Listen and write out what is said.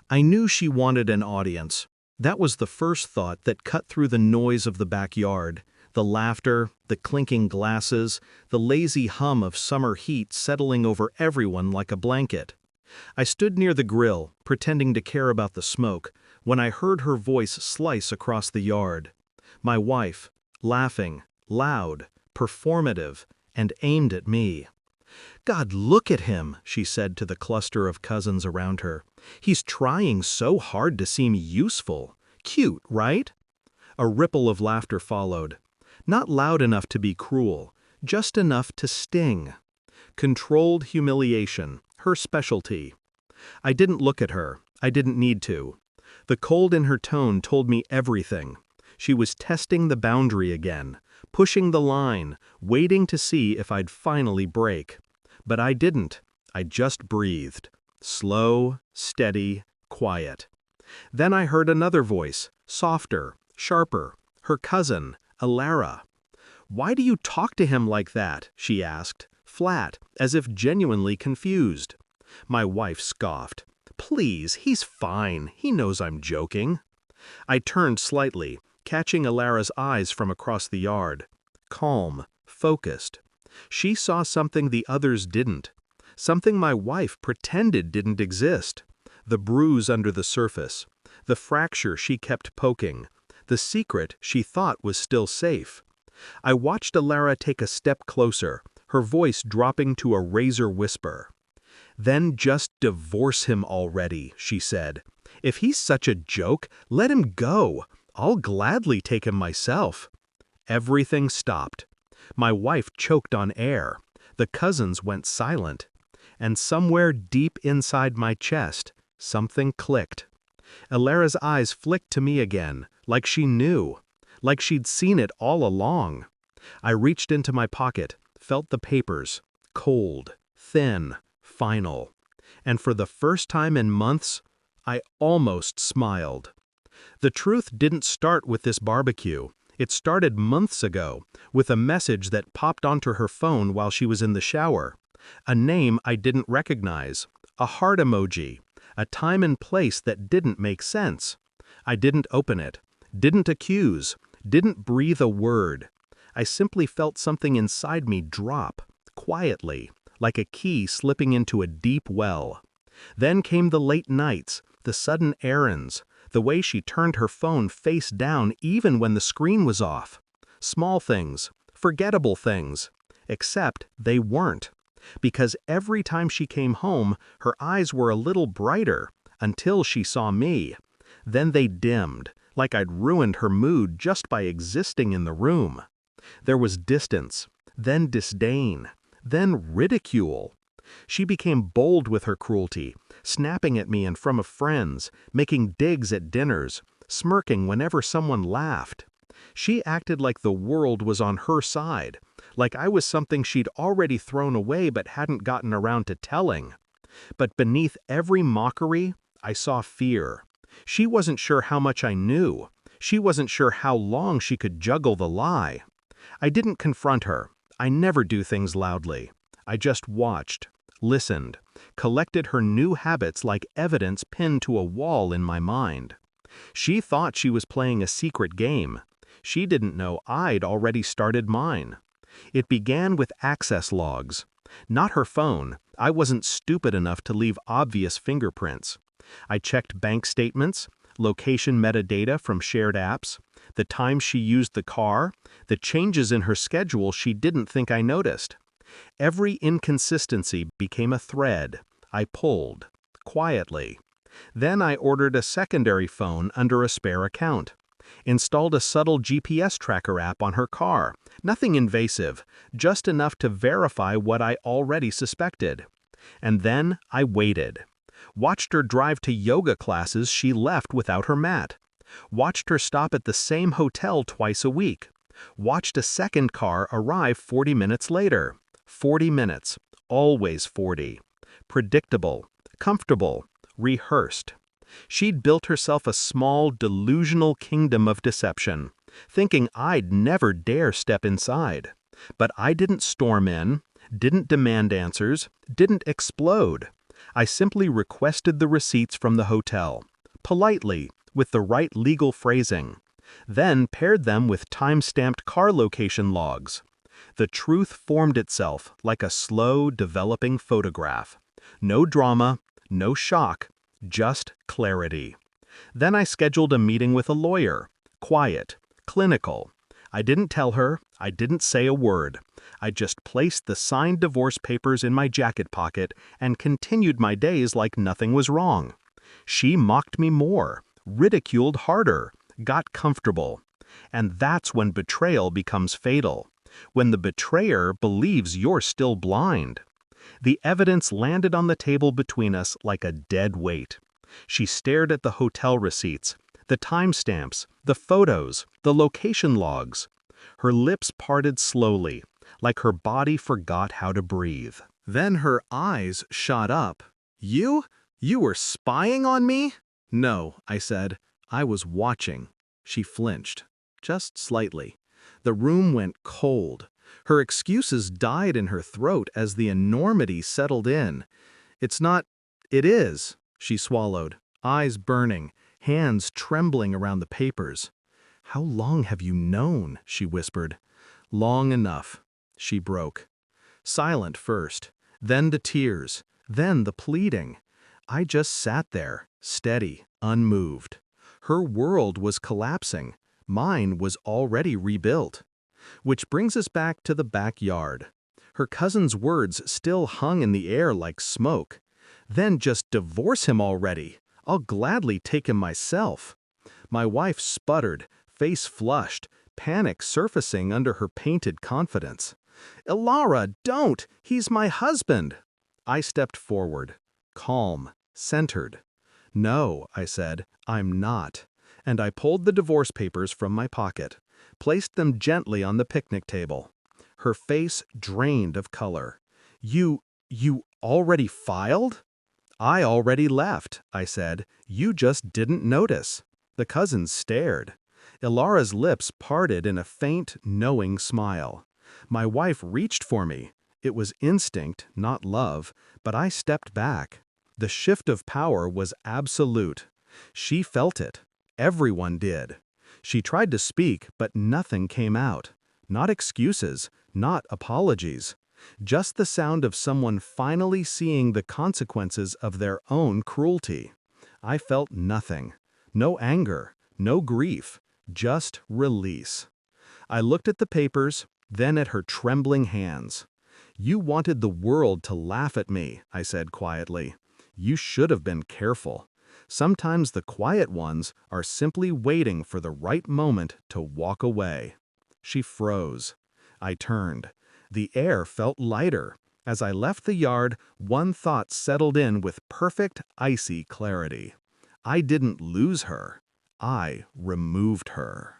I knew she wanted an audience. That was the first thought that cut through the noise of the backyard, the laughter, the clinking glasses, the lazy hum of summer heat settling over everyone like a blanket. I stood near the grill, pretending to care about the smoke, when I heard her voice slice across the yard. My wife, laughing, loud, performative, and aimed at me. "God, look at him," she said to the cluster of cousins around her. "He's trying so hard to seem useful. Cute, right?" A ripple of laughter followed. Not loud enough to be cruel, just enough to sting. Controlled humiliation, her specialty. I didn't look at her. I didn't need to. The cold in her tone told me everything. She was testing the boundary again, pushing the line, waiting to see if I'd finally break. But I didn't. I just breathed. Slow, steady, quiet. Then I heard another voice, softer, sharper, her cousin, Alara. "Why do you talk to him like that?" she asked, flat, as if genuinely confused. My wife scoffed. "Please, he's fine. He knows I'm joking." I turned slightly, catching Alara's eyes from across the yard. Calm, focused. She saw something the others didn't. Something my wife pretended didn't exist. The bruise under the surface. The fracture she kept poking. The secret she thought was still safe. I watched Alara take a step closer, her voice dropping to a razor whisper. "Then just divorce him already," she said. "If he's such a joke, let him go. I'll gladly take him myself." Everything stopped. My wife choked on air. The cousins went silent. And somewhere deep inside my chest, something clicked. Alara's eyes flicked to me again, like she knew, like she'd seen it all along. I reached into my pocket, felt the papers, cold, thin, final. And for the first time in months, I almost smiled. The truth didn't start with this barbecue. It started months ago, with a message that popped onto her phone while she was in the shower. A name I didn't recognize, a heart emoji, a time and place that didn't make sense. I didn't open it, didn't accuse, didn't breathe a word. I simply felt something inside me drop, quietly, like a key slipping into a deep well. Then came the late nights, the sudden errands, the way she turned her phone face down even when the screen was off. Small things, forgettable things, except they weren't. Because every time she came home, her eyes were a little brighter, until she saw me. Then they dimmed, like I'd ruined her mood just by existing in the room. There was distance, then disdain, then ridicule. She became bold with her cruelty, snapping at me in front of friends, making digs at dinners, smirking whenever someone laughed. She acted like the world was on her side, like I was something she'd already thrown away but hadn't gotten around to telling. But beneath every mockery, I saw fear. She wasn't sure how much I knew. She wasn't sure how long she could juggle the lie. I didn't confront her. I never do things loudly. I just watched, listened, collected her new habits like evidence pinned to a wall in my mind. She thought she was playing a secret game. She didn't know I'd already started mine. It began with access logs. Not her phone. I wasn't stupid enough to leave obvious fingerprints. I checked bank statements, location metadata from shared apps, the time she used the car, the changes in her schedule she didn't think I noticed. Every inconsistency became a thread. I pulled, quietly. Then I ordered a secondary phone under a spare account. Installed a subtle GPS tracker app on her car. Nothing invasive, just enough to verify what I already suspected. And then I waited. Watched her drive to yoga classes she left without her mat. Watched her stop at the same hotel twice a week. Watched a second car arrive 40 minutes later. 40 minutes. Always 40. Predictable. Comfortable. Rehearsed. She'd built herself a small, delusional kingdom of deception, thinking I'd never dare step inside. But I didn't storm in, didn't demand answers, didn't explode. I simply requested the receipts from the hotel, politely, with the right legal phrasing, then paired them with time-stamped car location logs. The truth formed itself like a slow, developing photograph. No drama, no shock, just clarity. Then I scheduled a meeting with a lawyer. Quiet, clinical. I didn't tell her, I didn't say a word. I just placed the signed divorce papers in my jacket pocket and continued my days like nothing was wrong. She mocked me more, ridiculed harder, got comfortable. And that's when betrayal becomes fatal. When the betrayer believes you're still blind. The evidence landed on the table between us like a dead weight. She stared at the hotel receipts, the timestamps, the photos, the location logs. Her lips parted slowly, like her body forgot how to breathe. Then her eyes shot up. You? You were spying on me? No, I said. I was watching. She flinched, just slightly. The room went cold. Her excuses died in her throat as the enormity settled in. It's not, it is, she swallowed, eyes burning, hands trembling around the papers. How long have you known? She whispered. Long enough, she broke. Silent first, then the tears, then the pleading. I just sat there, steady, unmoved. Her world was collapsing. Mine was already rebuilt. Which brings us back to the backyard. Her cousin's words still hung in the air like smoke. Then just divorce him already. I'll gladly take him myself. My wife sputtered, face flushed, panic surfacing under her painted confidence. Ilara, don't! He's my husband! I stepped forward, calm, centered. No, I said, I'm not. And I pulled the divorce papers from my pocket, placed them gently on the picnic table. Her face drained of color. You already filed? I already left, I said. You just didn't notice. The cousins stared. Ilara's lips parted in a faint, knowing smile. My wife reached for me. It was instinct, not love, but I stepped back. The shift of power was absolute. She felt it. Everyone did. She tried to speak, but nothing came out. Not excuses, not apologies. Just the sound of someone finally seeing the consequences of their own cruelty. I felt nothing. No anger, no grief, just release. I looked at the papers, then at her trembling hands. You wanted the world to laugh at me, I said quietly. You should have been careful. Sometimes the quiet ones are simply waiting for the right moment to walk away. She froze. I turned. The air felt lighter. As I left the yard, one thought settled in with perfect, icy clarity. I didn't lose her. I removed her.